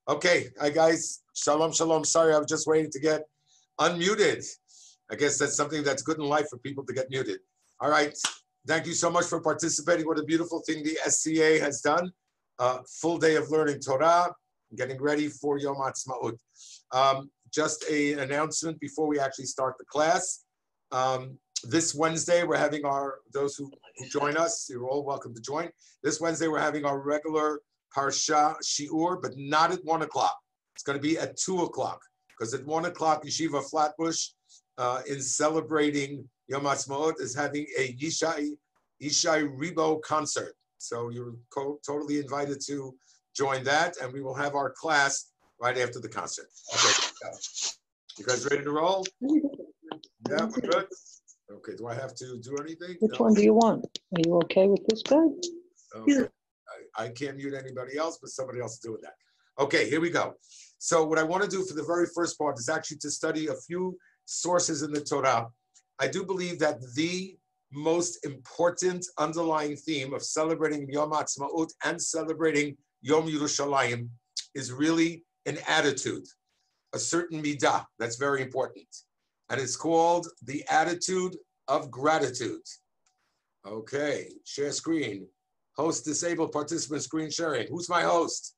Okay, hi guys. Shalom, shalom. Sorry, I was just waiting to get unmuted. I guess that's something that's good in life for people to get muted. All right. Thank you so much for participating. What a beautiful thing the SCA has done. Full day of learning Torah, getting ready for Yom Haasmaut. Just an announcement before we actually start the class. This Wednesday, we're having those who join us, you're all welcome to join. This Wednesday, we're having our regular Parsha Shi'ur, but not at 1 o'clock. It's going to be at 2 o'clock, because at 1 o'clock, Yeshiva Flatbush is celebrating Yom Haasmaut, is having a Yishai Ribo concert. So you're totally invited to join that, and we will have our class right after the concert. Okay, you guys ready to roll? Yeah, we're good. Okay, do I have to do anything? Which one do you want? Are you okay with this guy? Okay. I can't mute anybody else, but somebody else is doing that. Okay, here we go. So what I want to do for the very first part is actually to study a few sources in the Torah. I do believe that the most important underlying theme of celebrating Yom Haasmaut and celebrating Yom Yerushalayim is really an attitude, a certain midah that's very important. And it's called the attitude of gratitude. Okay, share screen. Host disabled, participant screen sharing. Who's my host?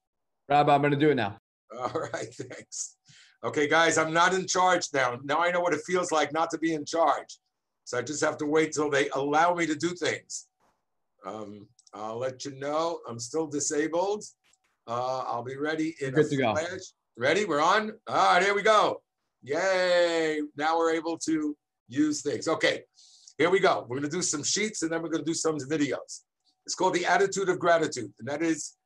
Rabbi, I'm going to do it now. All right, thanks. Okay, guys, I'm not in charge now. Now I know what it feels like not to be in charge. So I just have to wait till they allow me to do things. I'll let you know. I'm still disabled. I'll be ready in Good to go. Ready? We're on? All right, here we go. Yay. Now we're able to use things. Okay, here we go. We're going to do some sheets, and then we're going to do some videos. It's called the attitude of gratitude, and that is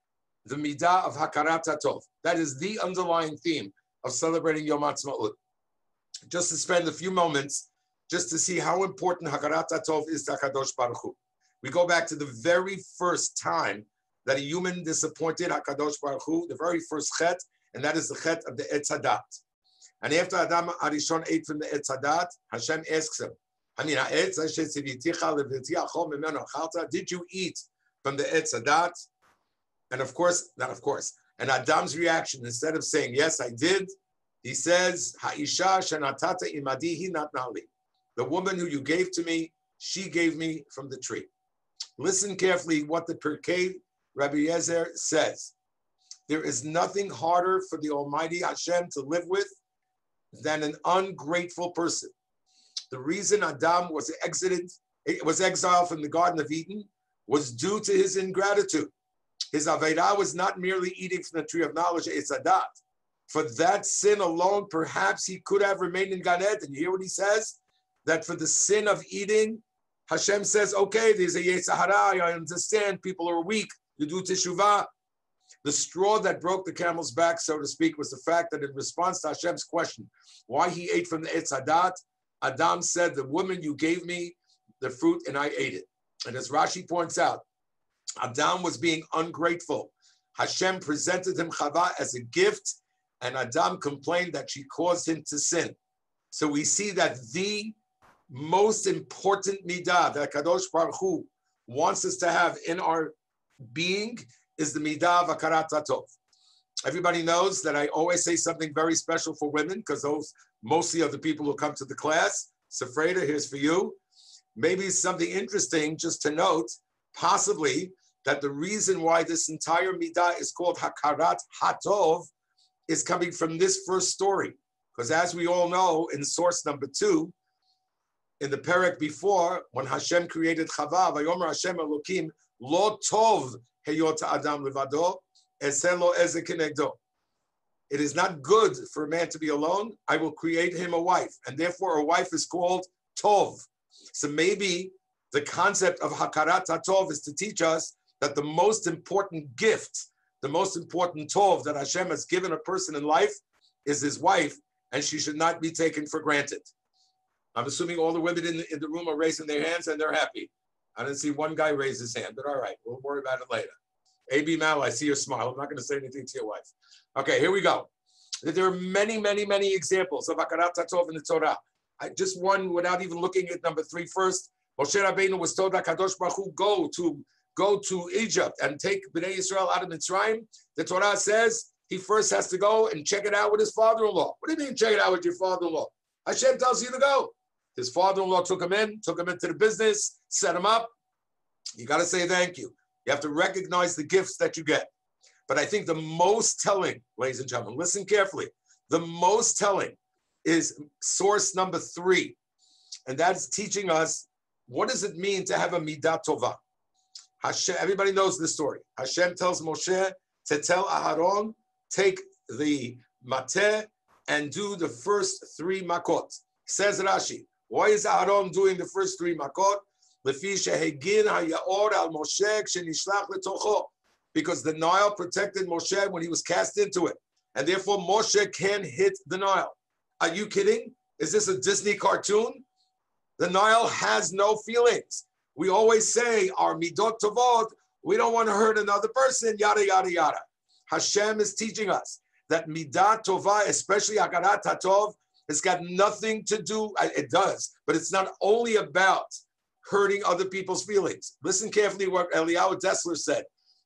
the midah of hakarat hatov. That is the underlying theme of celebrating Yom Haasmaut. Just to spend a few moments just to see how important hakarat hatov is to HaKadosh Baruch Hu. We go back to the very first time that a human disappointed HaKadosh Baruch Hu, the very first chet, and that is the chet of the Etz Hadat. And after Adam Arishon ate from the Etz Hadat, Hashem asks him, did you eat from the Etz Hadat? And of course, not of course. And Adam's reaction, instead of saying, yes, I did, he says, Ha'isha shenatata imadihi natnali. The woman who you gave to me, she gave me from the tree. Listen carefully what the Pirkei Rabbi Yezer says. There is nothing harder for the Almighty Hashem to live with than an ungrateful person. The reason Adam was exiled from the Garden of Eden was due to his ingratitude. His Avedah was not merely eating from the tree of knowledge, it's Adat. For that sin alone, perhaps he could have remained in Gan Eden. You hear what he says? That for the sin of eating, Hashem says, okay, there's a Yetzer Hara, I understand, people are weak, you do teshuvah. The straw that broke the camel's back, so to speak, was the fact that in response to Hashem's question, why he ate from the Etz Hadat, Adam said, the woman you gave me the fruit and I ate it. And as Rashi points out, Adam was being ungrateful. Hashem presented him Chava as a gift, and Adam complained that she caused him to sin. So we see that the most important midah that Kadosh Baruch Hu wants us to have in our being is the midah of hakarat hatov. Everybody knows that I always say something very special for women, because those mostly are the people who come to the class. Sefreda, here's for you. Maybe something interesting just to note, possibly, that the reason why this entire midah is called hakarat hatov is coming from this first story. Because as we all know, in source number 2, in the perek before, when Hashem created Chava, Vayomer Hashem Elokim, lo tov heyot adam levado, eselo eze kenegdo. It is not good for a man to be alone. I will create him a wife. And therefore, a wife is called tov. So maybe the concept of hakarat hatov is to teach us that the most important gift, the most important tov that Hashem has given a person in life is his wife, and she should not be taken for granted. I'm assuming all the women in the room are raising their hands and they're happy. I didn't see one guy raise his hand, but all right, we'll worry about it later. A.B. Mal, I see your smile. I'm not going to say anything to your wife. Okay, here we go. There are many, many, many examples of hakarat hatov in the Torah. Just one, without even looking at number 3 first. Moshe Rabbeinu was told that Kadosh Baruch Hu go to Egypt and take Bnei Yisrael out of Mitzrayim. The Torah says he first has to go and check it out with his father-in-law. What do you mean check it out with your father-in-law? Hashem tells you to go. His father-in-law took him into the business, set him up. You got to say thank you. You have to recognize the gifts that you get. But I think the most telling, ladies and gentlemen, listen carefully. The most telling is source number 3. And that's teaching us, what does it mean to have a midah tova? Hashem, everybody knows this story. Hashem tells Moshe to tell Aharon, take the mateh and do the first 3 makot. Says Rashi, why is Aharon doing the first 3 makot? Because the Nile protected Moshe when he was cast into it. And therefore Moshe can hit the Nile. Are you kidding? Is this a Disney cartoon? The Nile has no feelings. We always say our midot tovot, we don't want to hurt another person, yada, yada, yada. Hashem is teaching us that midah tova, especially hakarat hatov, it's got nothing to do, it does, but it's not only about hurting other people's feelings. Listen carefully what Eliyahu Dessler said.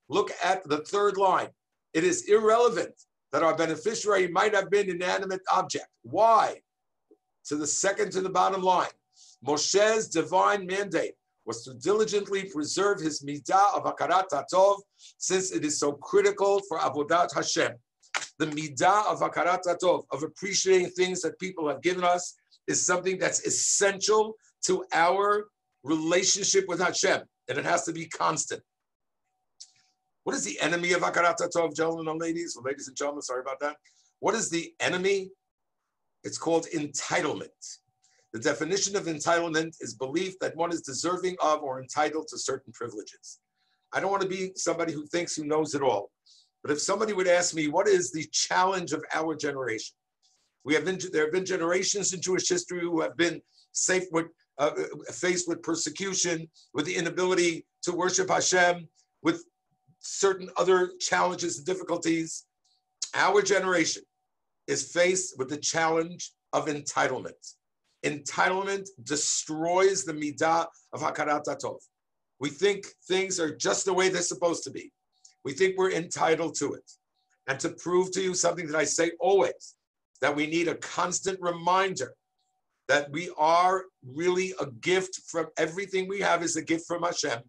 Look at the 3rd line. It is irrelevant that our beneficiary might have been an inanimate object. Why? To the bottom line. Moshe's divine mandate was to diligently preserve his midah of hakarat hatov, since it is so critical for avodat Hashem. The midah of hakarat hatov, of appreciating things that people have given us, is something that's essential to our relationship with Hashem, and it has to be constant. What is the enemy of hakarat hatov, gentlemen and ladies? Well, ladies and gentlemen, sorry about that. What is the enemy? It's called entitlement. The definition of entitlement is belief that one is deserving of or entitled to certain privileges. I don't want to be somebody who thinks who knows it all, but if somebody would ask me, what is the challenge of our generation? There have been generations in Jewish history who have been faced with persecution, with the inability to worship Hashem, with certain other challenges and difficulties. Our generation is faced with the challenge of entitlement. Entitlement destroys the midah of hakarat hatov. We think things are just the way they're supposed to be. We think we're entitled to it. And to prove to you something that I say always, that we need a constant reminder that we are really a gift from everything we have is a gift from Hashem,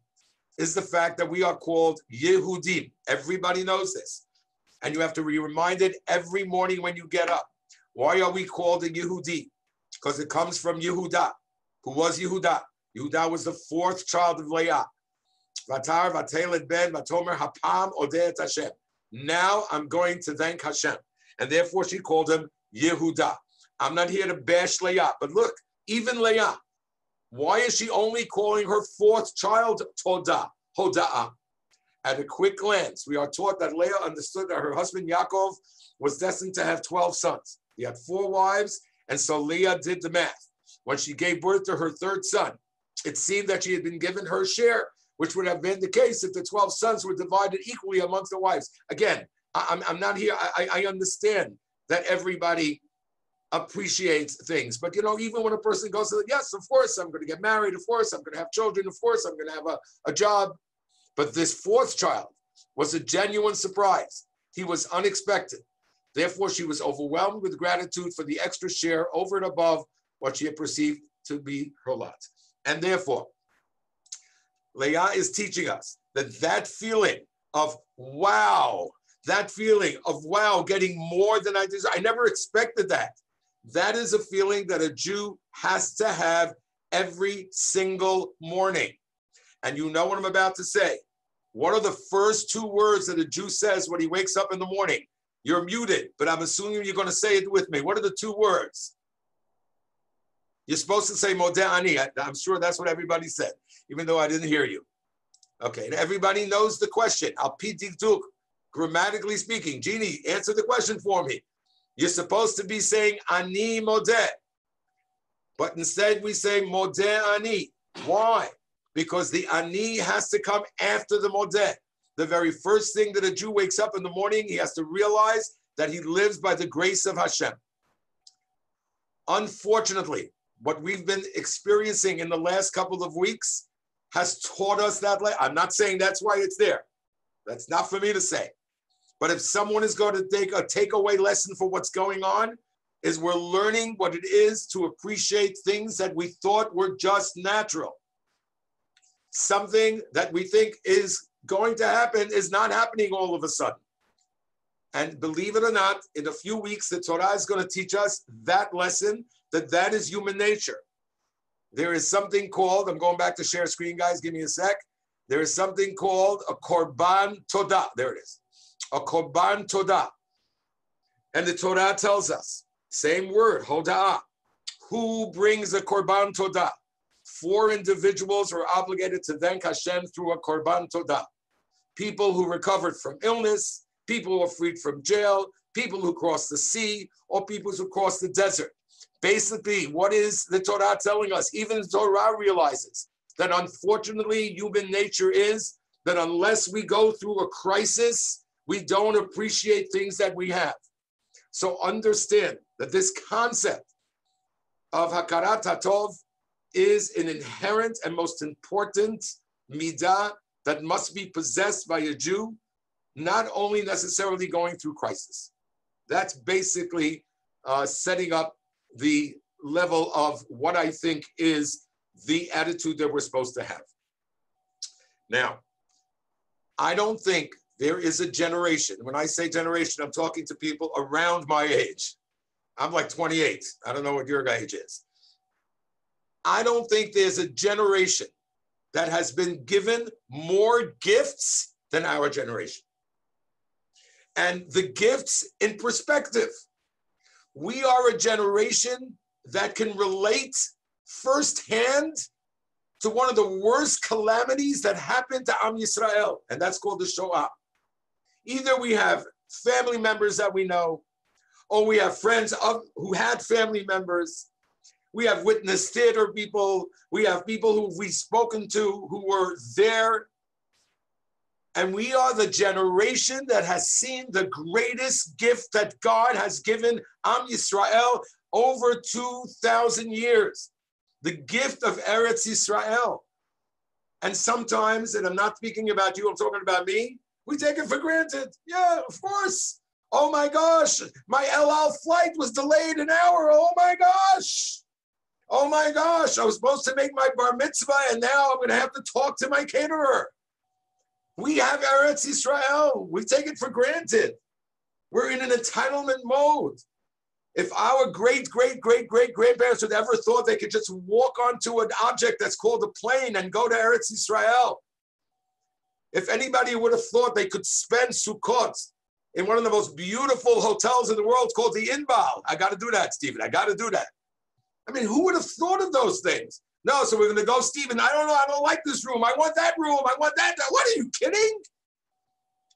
is the fact that we are called Yehudim. Everybody knows this. And you have to be reminded every morning when you get up. Why are we called a Yehudi? Because it comes from Yehuda. Who was Yehuda? Yehuda was the 4th child of Leah. Vatar vateled ben vatomer hapam odet Hashem. Now I'm going to thank Hashem. And therefore she called him Yehuda. I'm not here to bash Leah, but look, even Leah, why is she only calling her 4th child Todah, Hoda'ah? At a quick glance, we are taught that Leah understood that her husband Yaakov was destined to have 12 sons. He had 4 wives, and so Leah did the math. When she gave birth to her 3rd son, it seemed that she had been given her share, which would have been the case if the 12 sons were divided equally amongst the wives. Again, I'm not here. I understand that everybody appreciates things. But, even when a person goes to, yes, of course, I'm going to get married. Of course, I'm going to have children. Of course, I'm going to have a job. But this 4th child was a genuine surprise. He was unexpected. Therefore, she was overwhelmed with gratitude for the extra share over and above what she had perceived to be her lot. And therefore, Leah is teaching us that feeling of wow, getting more than I deserve. I never expected that. That is a feeling that a Jew has to have every single morning. And you know what I'm about to say. What are the first 2 words that a Jew says when he wakes up in the morning? You're muted, but I'm assuming you're going to say it with me. What are the 2 words? You're supposed to say Modeh Ani. I'm sure that's what everybody said, even though I didn't hear you. Okay, and everybody knows the question. Al pi dikduk, grammatically speaking. Jeannie, answer the question for me. You're supposed to be saying Ani Modeh, but instead we say Modeh Ani. Why? Because the Ani has to come after the Modeh. The very first thing that a Jew wakes up in the morning, he has to realize that he lives by the grace of Hashem. Unfortunately, what we've been experiencing in the last couple of weeks has taught us that. I'm not saying that's why it's there. That's not for me to say. But if someone is going to take a takeaway lesson for what's going on, is we're learning what it is to appreciate things that we thought were just natural. Something that we think is going to happen is not happening all of a sudden. And believe it or not, in a few weeks, the Torah is going to teach us that lesson, that is human nature. There is something called, I'm going back to share screen, guys, give me a sec. There is something called a korban todah. There it is. A korban todah. And the Torah tells us, same word, hoda'ah. Who brings a korban todah? 4 individuals are obligated to thank Hashem through a korban todah. People who recovered from illness, people who are freed from jail, people who crossed the sea, or people who crossed the desert. Basically, what is the Torah telling us? Even the Torah realizes that unfortunately human nature is that unless we go through a crisis, we don't appreciate things that we have. So understand that this concept of hakarat hatov is an inherent and most important midah that must be possessed by a Jew, not only necessarily going through crisis. That's basically setting up the level of what I think is the attitude that we're supposed to have. Now, I don't think there is a generation. When I say generation, I'm talking to people around my age. I'm like 28. I don't know what your age is. I don't think there's a generation that has been given more gifts than our generation. And the gifts in perspective. We are a generation that can relate firsthand to one of the worst calamities that happened to Am Yisrael, and that's called the Shoah. Either we have family members that we know, or we have friends who had family members. We have witnessed theater people. We have people who we've spoken to who were there. And we are the generation that has seen the greatest gift that God has given Am Yisrael over 2,000 years. The gift of Eretz Yisrael. And sometimes, and I'm not speaking about you, I'm talking about me, we take it for granted. Yeah, of course. Oh my gosh, my El Al flight was delayed an hour. Oh my gosh. Oh my gosh, I was supposed to make my bar mitzvah and now I'm going to have to talk to my caterer. We have Eretz Yisrael. We take it for granted. We're in an entitlement mode. If our great-great-great-great-grandparents would ever thought they could just walk onto an object that's called a plane and go to Eretz Yisrael, if anybody would have thought they could spend Sukkot in one of the most beautiful hotels in the world called the Inbal, I got to do that, Stephen. I got to do that. I mean, who would have thought of those things? No, so we're going to go, Stephen, I don't know, I don't like this room. I want that room. I want that. What are you kidding?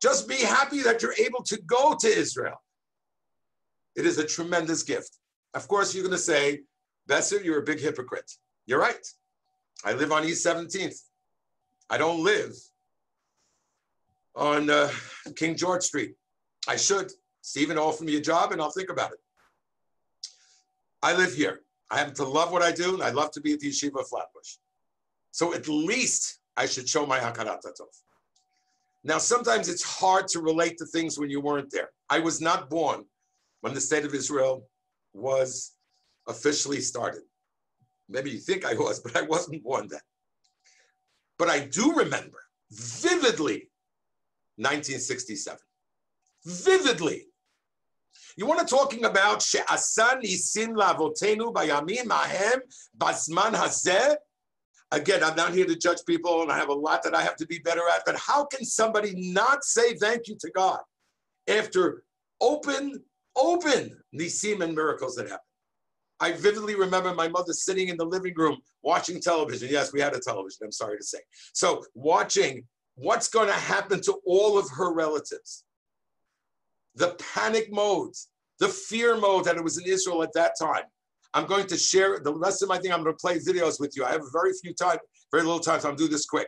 Just be happy that you're able to go to Israel. It is a tremendous gift. Of course, you're going to say, Besser, you're a big hypocrite. You're right. I live on East 17th. I don't live on King George Street. I should. Stephen, offer me a job and I'll think about it. I live here. I happen to love what I do, and I love to be at the Yeshiva of Flatbush. So at least I should show my hakarat hatov. Now, sometimes it's hard to relate to things when you weren't there. I was not born when the state of Israel was officially started. Maybe you think I was, but I wasn't born then. But I do remember vividly 1967. Vividly. You want to talking about she'asa nisim lavotenu bayamim ahem bazman hazeh? Again, I'm not here to judge people, and I have a lot that I have to be better at, but how can somebody not say thank you to God after open nisim and miracles that happen? I vividly remember my mother sitting in the living room watching television. Yes, we had a television, I'm sorry to say. So watching what's going to happen to all of her relatives. The panic mode, the fear mode that it was in Israel at that time. I'm going to share the rest of my thing. I'm going to play videos with you. I have very little time, so I'm doing this quick.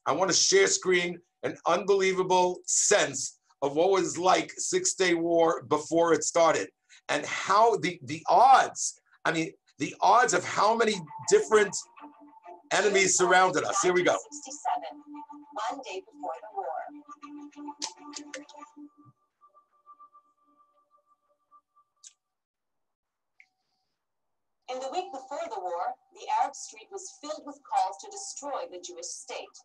I want to share screen an unbelievable sense of what was like Six-Day War before it started and how the odds, I mean, the odds of how many different enemies surrounded us. Here we go. 67, one day before the war. street was filled with calls to destroy the Jewish state.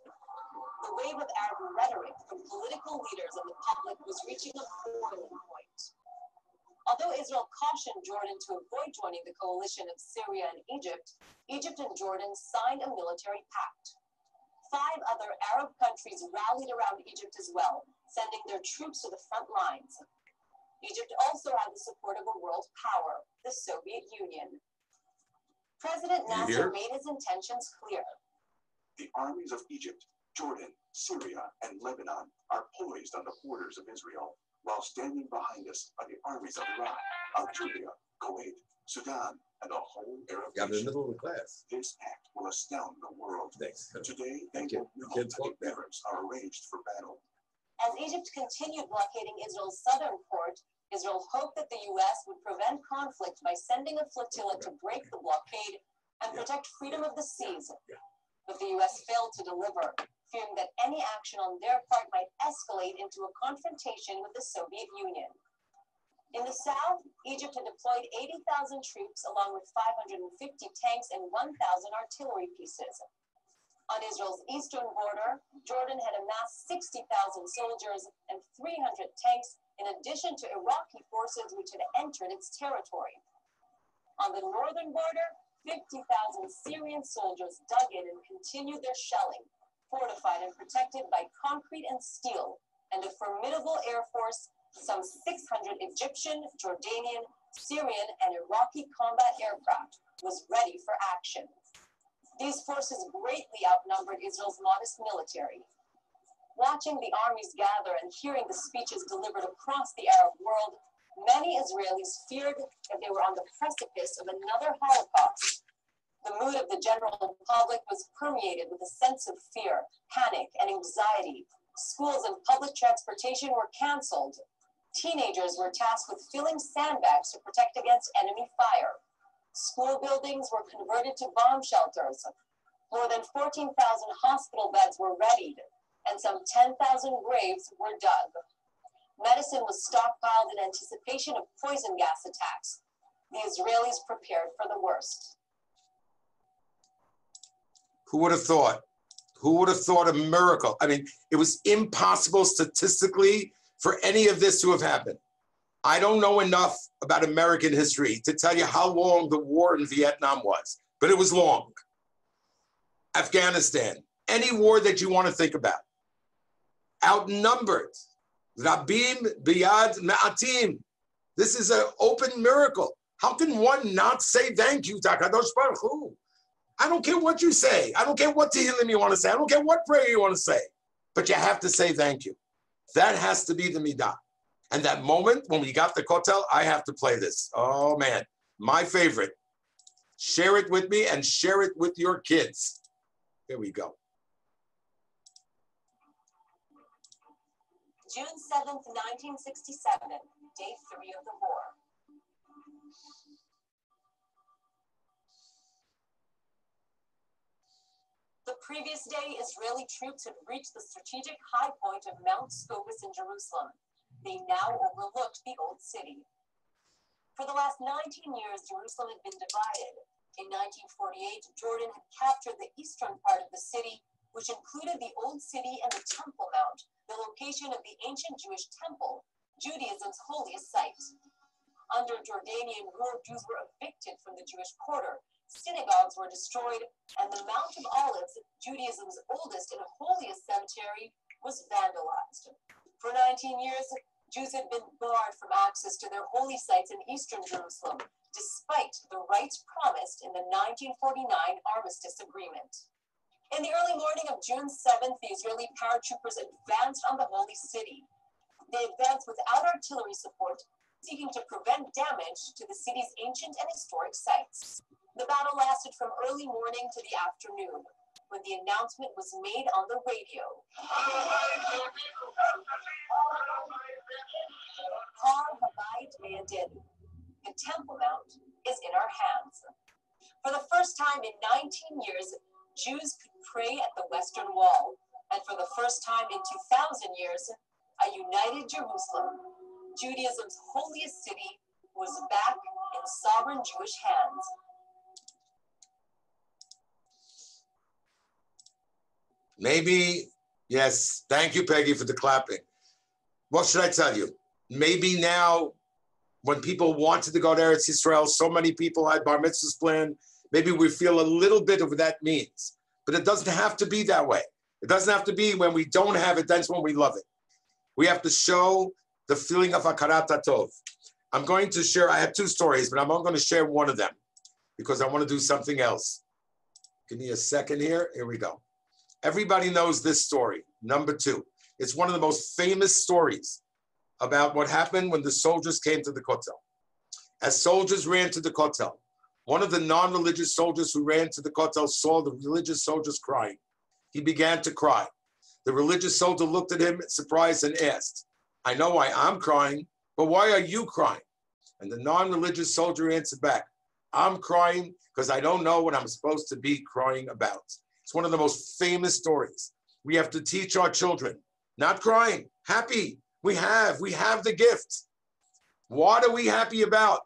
The wave of Arab rhetoric from political leaders and the public was reaching a boiling point. Although Israel cautioned Jordan to avoid joining the coalition of Syria and Egypt, Egypt and Jordan signed a military pact. 5 other Arab countries rallied around Egypt as well, sending their troops to the front lines. Egypt also had the support of a world power, the Soviet Union. President Nasser made his intentions clear. The armies of Egypt, Jordan, Syria, and Lebanon are poised on the borders of Israel, while standing behind us are the armies of Iraq, Algeria, Kuwait, Sudan, and the whole Arab I'm in the nation. middle of the class. This act will astound the world. Thanks. Today, they will know that the Arabs are arranged for battle. As Egypt continued blockading Israel's southern port, Israel hoped that the U.S. would prevent conflict by sending a flotilla to break the blockade and protect freedom of the seas. But the U.S. failed to deliver, fearing that any action on their part might escalate into a confrontation with the Soviet Union. In the south, Egypt had deployed 80,000 troops along with 550 tanks and 1,000 artillery pieces. On Israel's eastern border, Jordan had amassed 60,000 soldiers and 300 tanks, in addition to Iraqi forces which had entered its territory. On the northern border, 50,000 Syrian soldiers dug in and continued their shelling, fortified and protected by concrete and steel, and a formidable air force, some 600 Egyptian, Jordanian, Syrian, and Iraqi combat aircraft, was ready for action. These forces greatly outnumbered Israel's modest military. Watching the armies gather and hearing the speeches delivered across the Arab world, many Israelis feared that they were on the precipice of another Holocaust. The mood of the general public was permeated with a sense of fear, panic, and anxiety. Schools and public transportation were canceled. Teenagers were tasked with filling sandbags to protect against enemy fire. School buildings were converted to bomb shelters. More than 14,000 hospital beds were readied, and some 10,000 graves were dug. Medicine was stockpiled in anticipation of poison gas attacks. The Israelis prepared for the worst. Who would have thought? Who would have thought a miracle? I mean, it was impossible statistically for any of this to have happened. I don't know enough about American history to tell you how long the war in Vietnam was, but it was long. Afghanistan, any war that you want to think about. Outnumbered. Rabim biyad ma'atim. This is an open miracle. How can one not say thank you to HaKadosh Baruch Hu? I don't care what you say. I don't care what Tehillim you want to say. I don't care what prayer you want to say. But you have to say thank you. That has to be the midah. And that moment when we got the kotel, I have to play this. Oh, man. My favorite. Share it with me and share it with your kids. Here we go. June 7th, 1967, day 3 of the war. The previous day, Israeli troops had reached the strategic high point of Mount Scopus in Jerusalem. They now overlooked the old city. For the last 19 years, Jerusalem had been divided. In 1948, Jordan had captured the eastern part of the city, which included the Old City and the Temple Mount, the location of the ancient Jewish temple, Judaism's holiest site. Under Jordanian rule, Jews were evicted from the Jewish quarter, synagogues were destroyed, and the Mount of Olives, Judaism's oldest and holiest cemetery, was vandalized. For 19 years, Jews had been barred from access to their holy sites in eastern Jerusalem, despite the rights promised in the 1949 Armistice Agreement. In the early morning of June 7th, the Israeli paratroopers advanced on the holy city. They advanced without artillery support, seeking to prevent damage to the city's ancient and historic sites. The battle lasted from early morning to the afternoon, when the announcement was made on the radio. Har Habayit Me'adin. The Temple Mount is in our hands. For the first time in 19 years, Jews could pray at the Western Wall, and for the first time in 2,000 years, a united Jerusalem, Judaism's holiest city, was back in sovereign Jewish hands. Maybe, yes, thank you, Peggy, for the clapping. What should I tell you? Maybe now, when people wanted to go to Eretz Yisrael, so many people had bar mitzvahs planned, maybe we feel a little bit of what that means. But it doesn't have to be that way. It doesn't have to be when we don't have it, that's when we love it. We have to show the feeling of hakarat hatov. I'm going to share, I have two stories, but I'm only going to share one of them because I want to do something else. Give me a second here. Here we go. Everybody knows this story, number 2. It's one of the most famous stories about what happened when the soldiers came to the Kotel. As soldiers ran to the Kotel, one of the non-religious soldiers who ran to the Kotel saw the religious soldiers crying. He began to cry. The religious soldier looked at him surprised and asked, I know why I'm crying, but why are you crying? And the non-religious soldier answered back, I'm crying because I don't know what I'm supposed to be crying about. It's one of the most famous stories. We have to teach our children, not crying, happy. We have the gift. What are we happy about?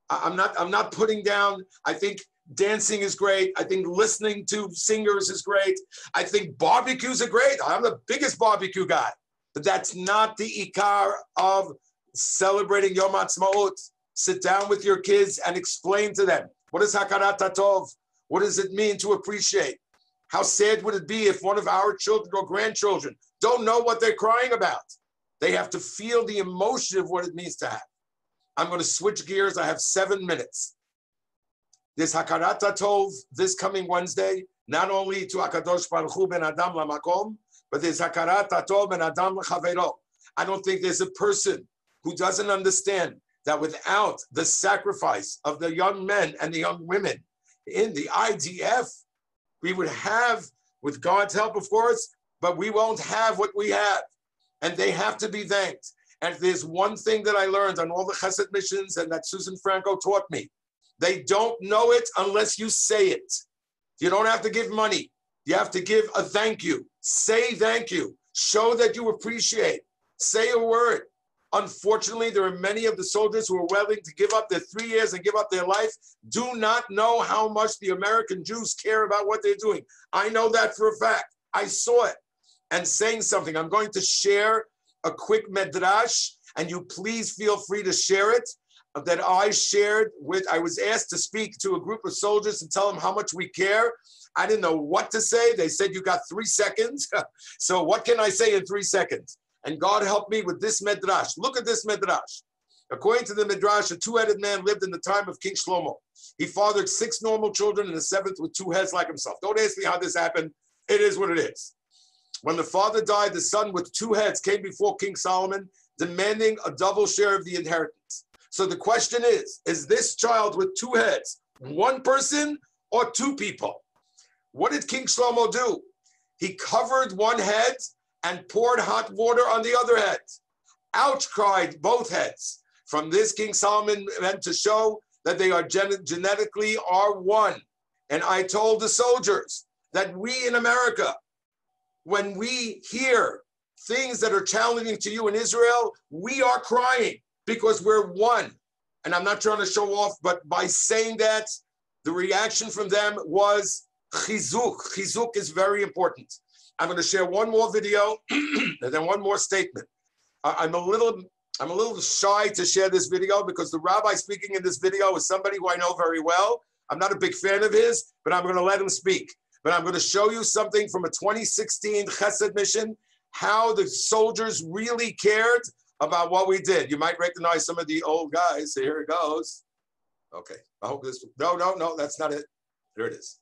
I'm not putting down, I think dancing is great. I think listening to singers is great. I think barbecues are great. I'm the biggest barbecue guy. But that's not the ikar of celebrating Yom Haasmaut. Sit down with your kids and explain to them, what is hakarat hatov? What does it mean to appreciate? How sad would it be if one of our children or grandchildren don't know what they're crying about? They have to feel the emotion of what it means to have. I'm going to switch gears. I have 7 minutes. There's hakarat hatov this coming Wednesday, not only to HaKadosh Baruch Hu ben Adam lamakom, but there's hakarat hatov ben Adam l'chaveiro. I don't think there's a person who doesn't understand that without the sacrifice of the young men and the young women in the IDF, we would have, with God's help, of course, but we won't have what we have. And they have to be thanked. And if there's one thing that I learned on all the chesed missions and that Susan Franco taught me, they don't know it unless you say it. You don't have to give money. You have to give a thank you. Say thank you. Show that you appreciate. Say a word. Unfortunately, there are many of the soldiers who are willing to give up their 3 years and give up their life, do not know how much the American Jews care about what they're doing. I know that for a fact. I saw it. And saying something, I'm going to share a quick medrash, and you please feel free to share it, that I shared with, I was asked to speak to a group of soldiers and tell them how much we care. I didn't know what to say. They said, you got 3 seconds. So what can I say in 3 seconds? And God helped me with this medrash. Look at this medrash. According to the medrash, a 2-headed man lived in the time of King Shlomo. He fathered 6 normal children and the 7th with 2 heads like himself. Don't ask me how this happened. It is what it is. When the father died, the son with 2 heads came before King Solomon, demanding a double share of the inheritance. So the question is this child with 2 heads, 1 person or 2 people? What did King Shlomo do? He covered 1 head and poured hot water on the other head. Ouch, cried both heads. From this, King Solomon meant to show that they are genetically are one. And I told the soldiers that we in America, when we hear things that are challenging to you in Israel, we are crying because we're one. And I'm not trying to show off, but by saying that, the reaction from them was chizuk. Chizuk is very important. I'm going to share one more video and then one more statement. I'm a little shy to share this video because the rabbi speaking in this video is somebody who I know very well. I'm not a big fan of his, but I'm going to let him speak. But I'm going to show you something from a 2016 Chesed mission, how the soldiers really cared about what we did. You might recognize some of the old guys. So here it goes. Okay. I hope this. No, that's not it. There it is.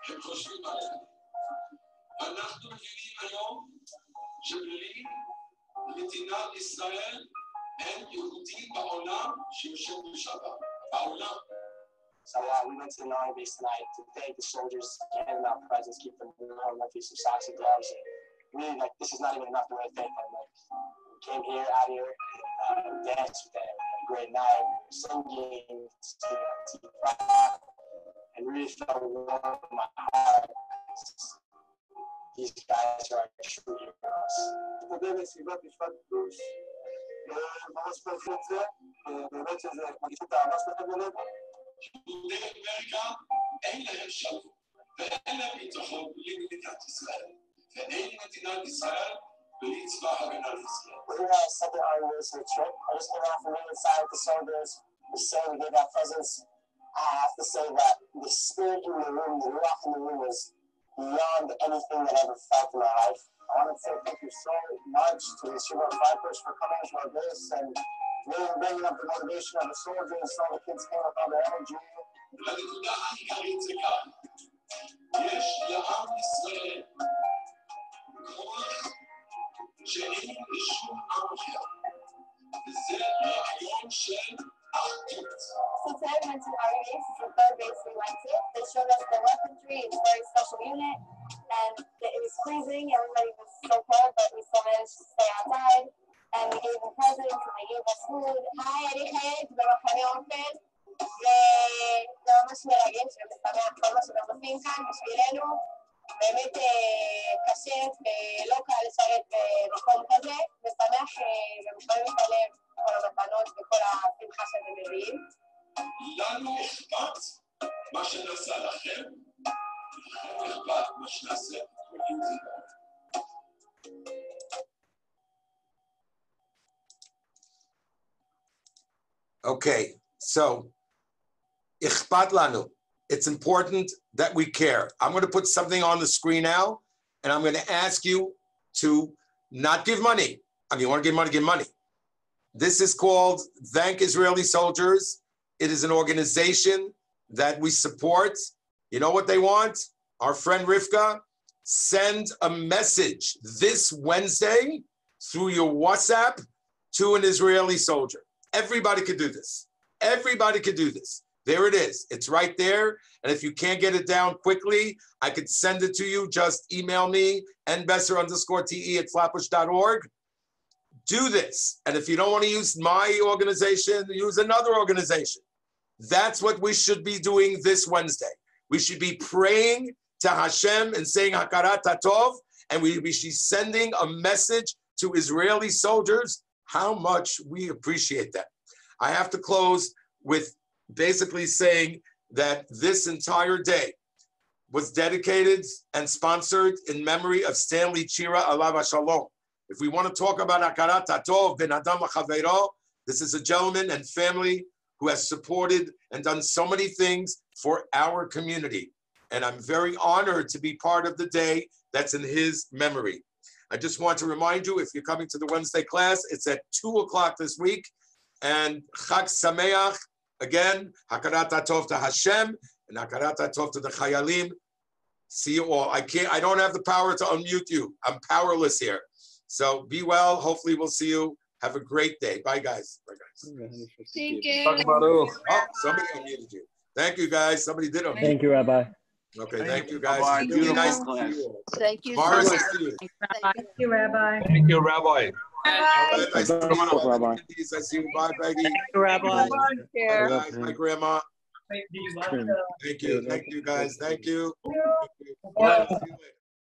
הם חושבים עלינו. אנחנו מבינים היום שבלי מדינת ישראל אין יהודי בעולם שיושב בשבת. בעולם. So we went to the Army base tonight to thank the soldiers, handing out presents, keep them warm, left some socks and gloves. And really, like, this is not even enough to really thank them. Like, we came here, out here, and danced with them. We had a great night, singing, and really felt warm in my heart. these guys are true heroes. We're gonna send our military trip. I just came out from inside with the soldiers. We say we gave out presents. I have to say that the spirit in the room, the ruach in the room was beyond anything that I ever felt in my life. I want to say thank you so much to the Yeshiva Vipers for coming to our base and really bringing up the motivation of the soldiers. All the kids came with all their energy. So today we went to our base, it's the third base we went to. They showed us the weaponry, it's a very special unit, and it was freezing, everybody was so cold, but we still managed to stay outside, and we gave them presents, and they gave us food. Hi, אני חיית במחנה אופן, וזה ממש מרגש ומשמח כל מה שאתם עושים כאן בשבילנו. באמת קשה ולא קל לשרת במקום כזה, ושמח ומשלמים את הלב כל המתנות וכל השמחה שאתם מביאים. לנו אכפת מה שנעשה לכם, לכם אכפת מה שנעשה לכם. Okay, so ikhpat lanu. It's important that we care. I'm going to put something on the screen now, and I'm going to ask you to not give money. I mean, you want to give money, give money. This is called Thank Israeli Soldiers. It is an organization that we support. You know what they want? Our friend Rivka, send a message this Wednesday through your WhatsApp to an Israeli soldier. Everybody could do this. Everybody could do this. There it is. It's right there. And if you can't get it down quickly, I could send it to you. Just email me, nbesser_te@flatbush.org. Do this. And if you don't want to use my organization, use another organization. That's what we should be doing this Wednesday. We should be praying to Hashem and saying Hakarat Hatov, and we should be sending a message to Israeli soldiers how much we appreciate that. I have to close with basically saying that this entire day was dedicated and sponsored in memory of Stanley Chera A. Shalom. If we want to talk about Hakarat Hatov, Ben Adam Chaveiro, this is a gentleman and family who has supported and done so many things for our community. And I'm very honored to be part of the day that's in his memory. I just want to remind you, if you're coming to the Wednesday class, it's at 2:00 this week. And Chag Sameach, again, Hakarat Hatov to Hashem, and Hakarat Hatov to the Chayalim. See you all. I don't have the power to unmute you. I'm powerless here. So be well. Hopefully we'll see you. Have a great day. Bye, guys. Bye, guys. Thank you. Oh, somebody unmuted you. Thank you, guys. Somebody did unmute. Thank you, Rabbi. Okay, thank you, guys. Bye-bye. Really nice to Beautiful see you all. Thank you. Morris, so I much. see you. Thank you, Rabbi. Thank you, Rabbi. Bye, I see you. Rabbi. I see you. Bye, Peggy. Rabbi. Bye, Care. guys. Bye, Grandma. Thank you. Thank you, guys. Thank you. See you later.